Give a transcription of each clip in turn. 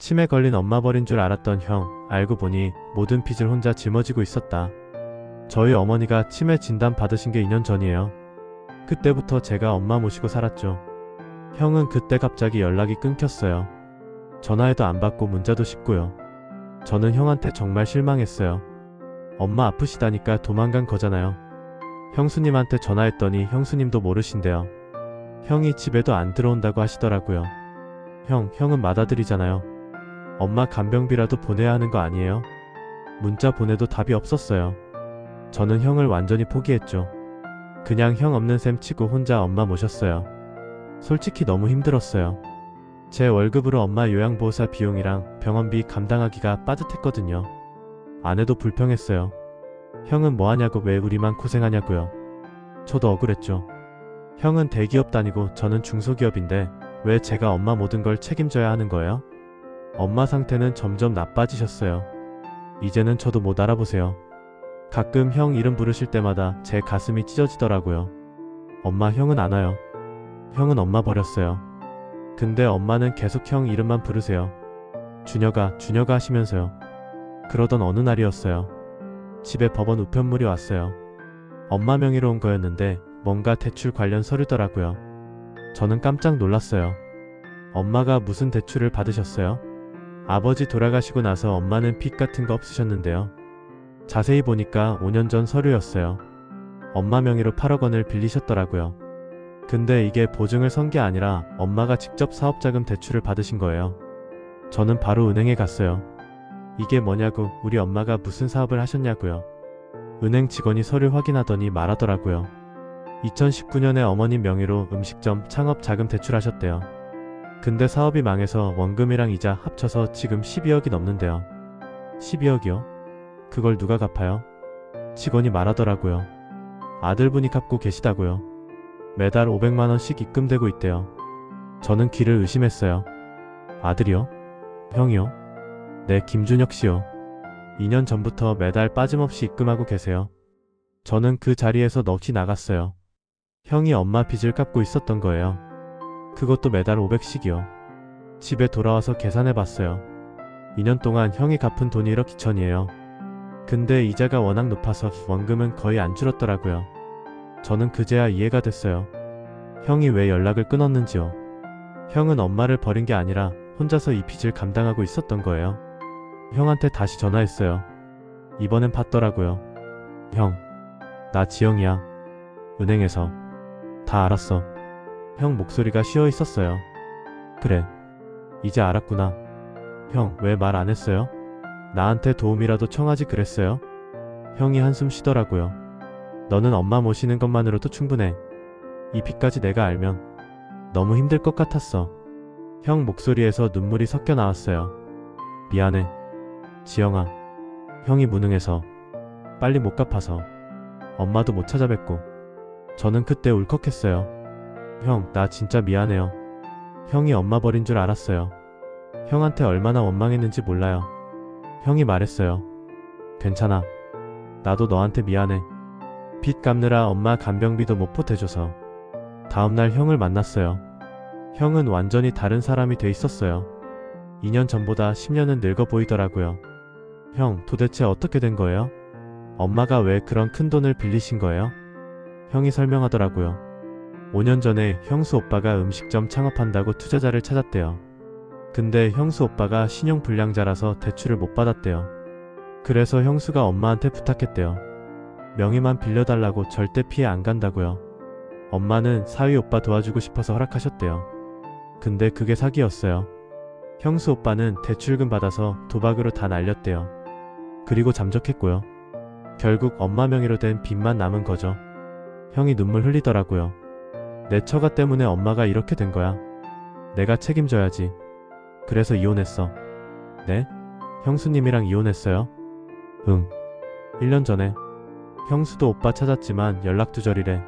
치매 걸린 엄마 버린 줄 알았던 형, 알고 보니 모든 빚을 혼자 짊어지고 있었다. 저희 어머니가 치매 진단 받으신 게 2년 전이에요. 그때부터 제가 엄마 모시고 살았죠. 형은 그때 갑자기 연락이 끊겼어요. 전화해도 안 받고 문자도 씹고요. 저는 형한테 정말 실망했어요. 엄마 아프시다니까 도망간 거잖아요. 형수님한테 전화했더니 형수님도 모르신대요. 형이 집에도 안 들어온다고 하시더라고요. 형은 맏아들이잖아요. 엄마 간병비라도 보내야 하는 거 아니에요? 문자 보내도 답이 없었어요. 저는 형을 완전히 포기했죠. 그냥 형 없는 셈 치고 혼자 엄마 모셨어요. 솔직히 너무 힘들었어요. 제 월급으로 엄마 요양보호사 비용이랑 병원비 감당하기가 빠듯했거든요. 아내도 불평했어요. 형은 뭐하냐고 왜 우리만 고생하냐고요. 저도 억울했죠. 형은 대기업 다니고 저는 중소기업인데 왜 제가 엄마 모든 걸 책임져야 하는 거예요? 엄마 상태는 점점 나빠지셨어요. 이제는 저도 못 알아보세요. 가끔 형 이름 부르실 때마다 제 가슴이 찢어지더라고요. 엄마 형은 안 와요. 형은 엄마 버렸어요. 근데 엄마는 계속 형 이름만 부르세요. 준혁아 하시면서요. 그러던 어느 날이었어요. 집에 법원 우편물이 왔어요. 엄마 명의로 온 거였는데 뭔가 대출 관련 서류더라고요. 저는 깜짝 놀랐어요. 엄마가 무슨 대출을 받으셨어요? 아버지 돌아가시고 나서 엄마는 빚 같은 거 없으셨는데요. 자세히 보니까 5년 전 서류였어요. 엄마 명의로 8억 원을 빌리셨더라고요. 근데 이게 보증을 선 게 아니라 엄마가 직접 사업자금 대출을 받으신 거예요. 저는 바로 은행에 갔어요. 이게 뭐냐고, 우리 엄마가 무슨 사업을 하셨냐고요. 은행 직원이 서류 확인하더니 말하더라고요. 2019년에 어머님 명의로 음식점 창업 자금 대출하셨대요. 근데 사업이 망해서 원금이랑 이자 합쳐서 지금 12억이 넘는데요. 12억이요? 그걸 누가 갚아요? 직원이 말하더라고요. 아들분이 갚고 계시다고요. 매달 500만원씩 입금되고 있대요. 저는 귀를 의심했어요. 아들이요? 형이요? 네, 김준혁 씨요. 2년 전부터 매달 빠짐없이 입금하고 계세요. 저는 그 자리에서 넋이 나갔어요. 형이 엄마 빚을 갚고 있었던 거예요. 그것도 매달 500씩이요. 집에 돌아와서 계산해봤어요. 2년 동안 형이 갚은 돈이 1억 2천이에요. 근데 이자가 워낙 높아서 원금은 거의 안 줄었더라고요. 저는 그제야 이해가 됐어요. 형이 왜 연락을 끊었는지요. 형은 엄마를 버린 게 아니라 혼자서 이 빚을 감당하고 있었던 거예요. 형한테 다시 전화했어요. 이번엔 받더라고요. 형, 나 지영이야. 은행에서. 다 알았어. 형 목소리가 쉬어 있었어요. 그래, 이제 알았구나. 형, 왜 말 안 했어요? 나한테 도움이라도 청하지 그랬어요? 형이 한숨 쉬더라고요. 너는 엄마 모시는 것만으로도 충분해. 이 빚까지 내가 알면 너무 힘들 것 같았어. 형 목소리에서 눈물이 섞여 나왔어요. 미안해, 지영아. 형이 무능해서, 빨리 못 갚아서, 엄마도 못 찾아뵙고. 저는 그때 울컥했어요. 형, 나 진짜 미안해요. 형이 엄마 버린 줄 알았어요. 형한테 얼마나 원망했는지 몰라요. 형이 말했어요. 괜찮아. 나도 너한테 미안해. 빚 갚느라 엄마 간병비도 못 보태줘서. 다음날 형을 만났어요. 형은 완전히 다른 사람이 돼 있었어요. 2년 전보다 10년은 늙어 보이더라고요. 형, 도대체 어떻게 된 거예요? 엄마가 왜 그런 큰 돈을 빌리신 거예요? 형이 설명하더라고요. 5년 전에 형수 오빠가 음식점 창업한다고 투자자를 찾았대요. 근데 형수 오빠가 신용불량자라서 대출을 못 받았대요. 그래서 형수가 엄마한테 부탁했대요. 명의만 빌려달라고, 절대 피해 안 간다고요. 엄마는 사위 오빠 도와주고 싶어서 허락하셨대요. 근데 그게 사기였어요. 형수 오빠는 대출금 받아서 도박으로 다 날렸대요. 그리고 잠적했고요. 결국 엄마 명의로 된 빚만 남은 거죠. 형이 눈물 흘리더라고요. 내 처가 때문에 엄마가 이렇게 된 거야. 내가 책임져야지. 그래서 이혼했어. 네? 형수님이랑 이혼했어요? 응. 1년 전에. 형수도 오빠 찾았지만 연락두절이래.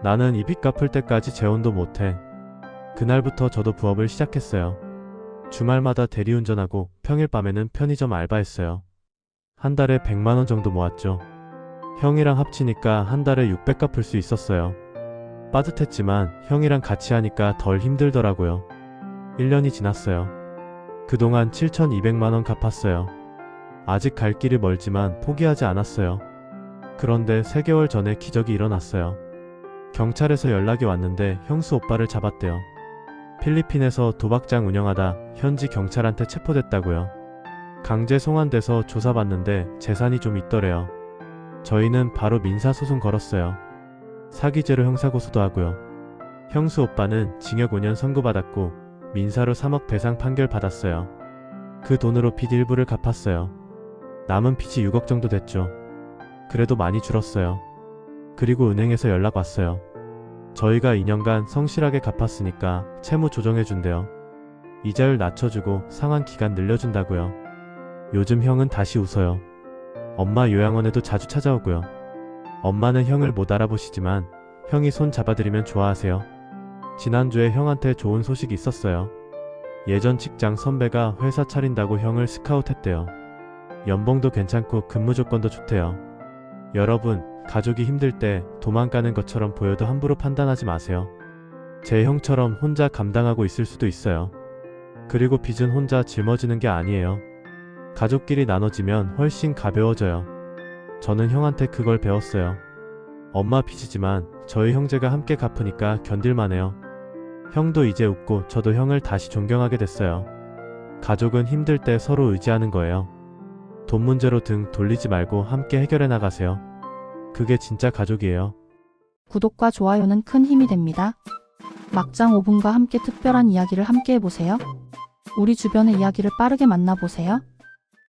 나는 이 빚 갚을 때까지 재혼도 못해. 그날부터 저도 부업을 시작했어요. 주말마다 대리운전하고 평일 밤에는 편의점 알바했어요. 한 달에 100만원 정도 모았죠. 형이랑 합치니까 한 달에 600 갚을 수 있었어요. 빠듯했지만 형이랑 같이 하니까 덜 힘들더라고요. 1년이 지났어요. 그동안 7,200만 원 갚았어요. 아직 갈 길이 멀지만 포기하지 않았어요. 그런데 3개월 전에 기적이 일어났어요. 경찰에서 연락이 왔는데 형수 오빠를 잡았대요. 필리핀에서 도박장 운영하다 현지 경찰한테 체포됐다고요. 강제 송환돼서 조사받는데 재산이 좀 있더래요. 저희는 바로 민사소송 걸었어요. 사기죄로 형사고소도 하고요. 형수 오빠는 징역 5년 선고받았고 민사로 3억 배상 판결 받았어요. 그 돈으로 빚 일부를 갚았어요. 남은 빚이 6억 정도 됐죠. 그래도 많이 줄었어요. 그리고 은행에서 연락 왔어요. 저희가 2년간 성실하게 갚았으니까 채무 조정해준대요. 이자율 낮춰주고 상환 기간 늘려준다고요. 요즘 형은 다시 웃어요. 엄마 요양원에도 자주 찾아오고요. 엄마는 형을 못 알아보시지만 형이 손 잡아드리면 좋아하세요. 지난주에 형한테 좋은 소식이 있었어요. 예전 직장 선배가 회사 차린다고 형을 스카웃했대요. 연봉도 괜찮고 근무 조건도 좋대요. 여러분, 가족이 힘들 때 도망가는 것처럼 보여도 함부로 판단하지 마세요. 제 형처럼 혼자 감당하고 있을 수도 있어요. 그리고 빚은 혼자 짊어지는 게 아니에요. 가족끼리 나눠지면 훨씬 가벼워져요. 저는 형한테 그걸 배웠어요. 엄마 빚이지만 저희 형제가 함께 갚으니까 견딜만해요. 형도 이제 웃고 저도 형을 다시 존경하게 됐어요. 가족은 힘들 때 서로 의지하는 거예요. 돈 문제로 등 돌리지 말고 함께 해결해 나가세요. 그게 진짜 가족이에요. 구독과 좋아요는 큰 힘이 됩니다. 막장 5분과 함께 특별한 이야기를 함께 해보세요. 우리 주변의 이야기를 빠르게 만나보세요.